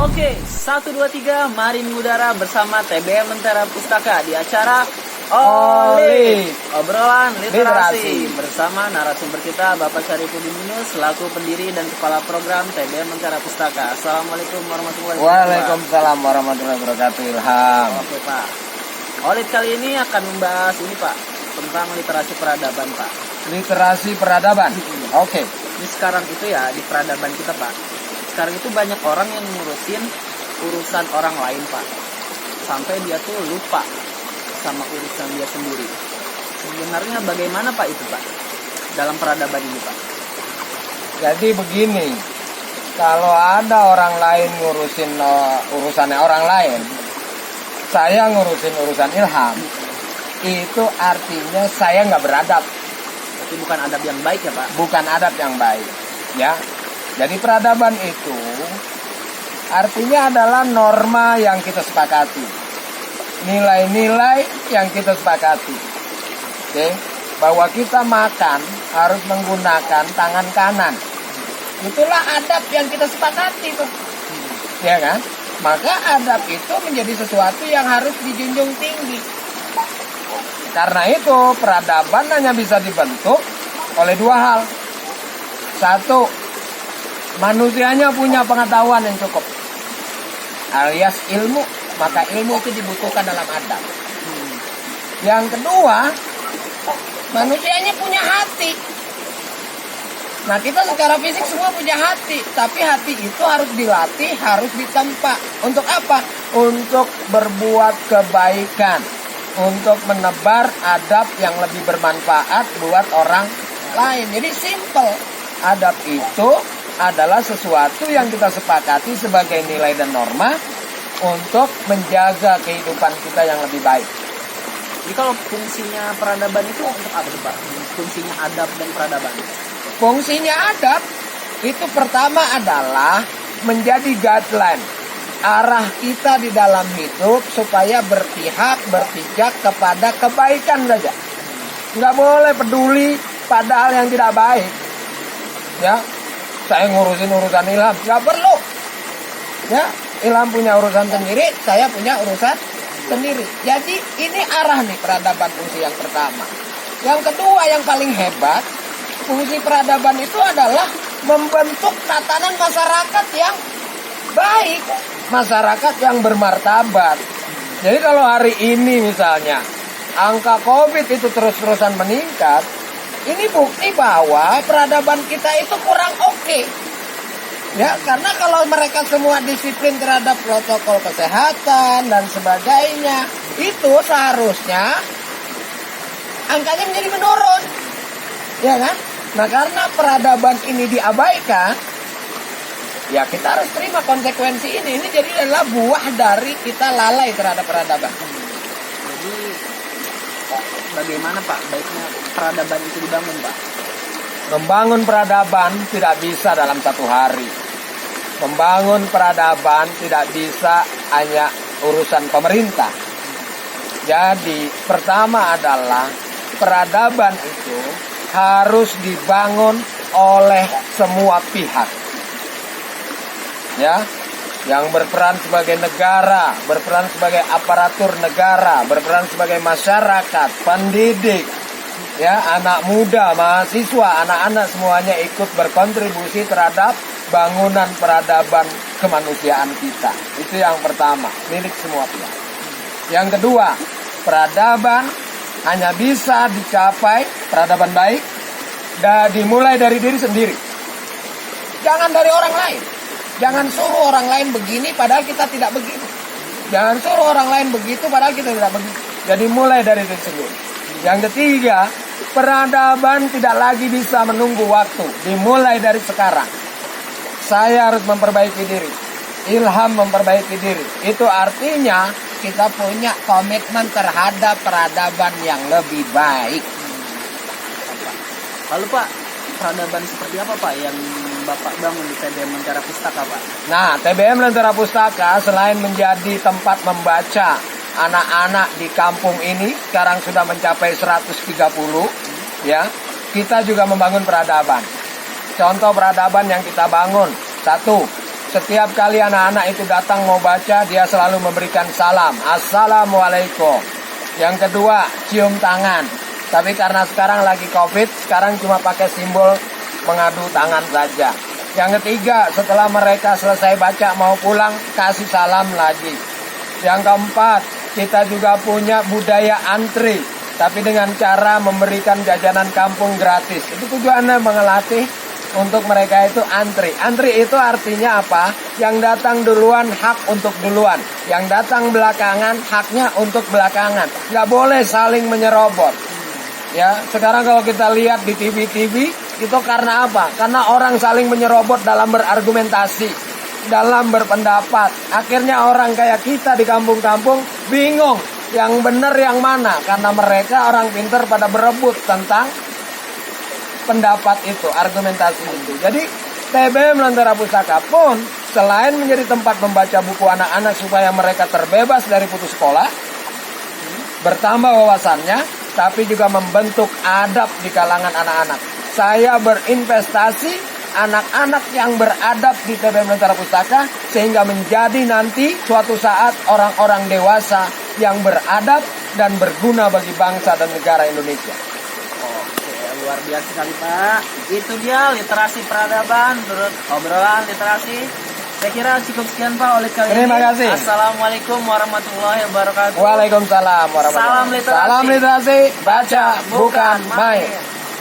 Oke, 1, 2, 3, mari mengudara bersama TBM Lentera Pustaka di acara Oli Obrolan Literasi bersama narasumber kita Bapak Syarifudin Yunus selaku pendiri dan kepala program TBM Lentera Pustaka. Assalamualaikum warahmatullahi wabarakatuh. Waalaikumsalam warahmatullahi wabarakatuh. Ilham. Oke Pak, Olit kali ini akan membahas ini Pak tentang literasi peradaban Pak. Literasi peradaban. Oke. Ini sekarang itu ya di peradaban kita Pak. Sekarang itu banyak orang yang ngurusin urusan orang lain Pak. Sampai dia tuh lupa sama urusan dia sendiri. Sebenarnya bagaimana Pak itu Pak? Dalam peradaban ini Pak. Jadi begini. Kalau ada orang lain ngurusin urusannya orang lain, saya ngurusin urusan Ilham, itu artinya saya nggak beradab. Itu bukan adab yang baik ya Pak? Bukan adab yang baik. Ya. Jadi peradaban itu artinya adalah norma yang kita sepakati, nilai-nilai yang kita sepakati. Oke, bahwa kita makan harus menggunakan tangan kanan. Itulah adab yang kita sepakati tuh. Ya kan? Maka adab itu menjadi sesuatu yang harus dijunjung tinggi. Karena itu peradaban hanya bisa dibentuk oleh dua hal. Satu, manusianya punya pengetahuan yang cukup alias ilmu, maka ilmu itu dibutuhkan dalam adab. Yang kedua, manusianya punya hati. Nah, kita secara fisik semua punya hati, tapi hati itu harus dilatih, harus ditempa. Untuk apa? Untuk berbuat kebaikan, untuk menebar adab yang lebih bermanfaat buat orang lain. Jadi simple. Adab itu adalah sesuatu yang kita sepakati sebagai nilai dan norma untuk menjaga kehidupan kita yang lebih baik. Jadi kalau fungsinya peradaban itu untuk apa tuh Pak? Fungsinya adab dan peradaban. Fungsinya adab itu pertama adalah menjadi guideline, arah kita di dalam hidup supaya berpijak kepada kebaikan saja. Nggak boleh peduli pada hal yang tidak baik. Ya, saya ngurusin urusan Ilham, nggak perlu. Ya, Ilham punya urusan sendiri, saya punya urusan sendiri. Jadi ini arah nih peradaban, fungsi yang pertama. Yang kedua yang paling hebat, fungsi peradaban itu adalah membentuk tatanan masyarakat yang baik, masyarakat yang bermartabat. Jadi kalau hari ini misalnya angka COVID itu terus-terusan meningkat, ini bukti bahwa peradaban kita itu kurang oke. Ya, karena kalau mereka semua disiplin terhadap protokol kesehatan dan sebagainya, itu seharusnya angkanya menjadi menurun. Ya kan? Nah, karena peradaban ini diabaikan, ya kita harus terima konsekuensi ini. Ini jadi adalah buah dari kita lalai terhadap peradaban. Jadi bagaimana Pak baiknya peradaban itu dibangun Pak? Membangun peradaban tidak bisa dalam satu hari. Membangun peradaban tidak bisa hanya urusan pemerintah. Jadi pertama adalah peradaban itu harus dibangun oleh semua pihak. Ya, yang berperan sebagai negara, berperan sebagai aparatur negara, berperan sebagai masyarakat, pendidik, ya, anak muda, mahasiswa, anak-anak semuanya ikut berkontribusi terhadap bangunan peradaban kemanusiaan kita. Itu yang pertama, milik semua pihak. Yang kedua, peradaban hanya bisa dicapai, peradaban baik, dimulai dari diri sendiri. Jangan dari orang lain. Jangan suruh orang lain begini padahal kita tidak begini. Jangan suruh orang lain begitu padahal kita tidak begitu. Jadi mulai dari diri sendiri. Yang ketiga, peradaban tidak lagi bisa menunggu waktu. Dimulai dari sekarang. Saya harus memperbaiki diri. Ilham memperbaiki diri. Itu artinya kita punya komitmen terhadap peradaban yang lebih baik. Lalu Pak, peradaban seperti apa Pak yang Bapak bangun di TBM Lentera Pustaka Pak? Nah, TBM Lentera Pustaka selain menjadi tempat membaca anak-anak di kampung ini, sekarang sudah mencapai 130, ya. Kita juga membangun peradaban. Contoh peradaban yang kita bangun, satu, Setiap kali anak-anak itu datang mau baca, dia selalu memberikan salam. Assalamualaikum. Yang kedua, cium tangan. Tapi karena sekarang lagi COVID, sekarang cuma pakai simbol mengadu tangan saja. Yang ketiga, setelah mereka selesai baca mau pulang, kasih salam lagi. Yang keempat, kita juga punya budaya antri, tapi dengan cara memberikan jajanan kampung gratis. Itu tujuannya mengelatih untuk mereka itu antri. Antri itu artinya apa? Yang datang duluan hak untuk duluan. Yang datang belakangan haknya untuk belakangan. Nggak boleh saling menyerobot. Ya, sekarang kalau kita lihat di TV-TV, itu karena apa? Karena orang saling menyerobot dalam berargumentasi, dalam berpendapat. Akhirnya orang kayak kita di kampung-kampung bingung yang benar yang mana, karena mereka orang pintar pada berebut tentang pendapat itu, argumentasi itu. Jadi TBM Lentera Pustaka pun selain menjadi tempat membaca buku anak-anak supaya mereka terbebas dari putus sekolah, bertambah wawasannya, tapi juga membentuk adab di kalangan anak-anak. Saya berinvestasi anak-anak yang beradab di TBM Lentera Pustaka sehingga menjadi nanti suatu saat orang-orang dewasa yang beradab dan berguna bagi bangsa dan negara Indonesia. Luar biasa sekali Pak. Itu dia literasi peradaban menurut obrolan literasi. Saya kira cukup sekian Pak oleh kali ini. Terima kasih. Assalamualaikum warahmatullahi wabarakatuh. Waalaikumsalam warahmatullahi wabarakatuh. Salam literasi. Salam literasi, baca bukan main.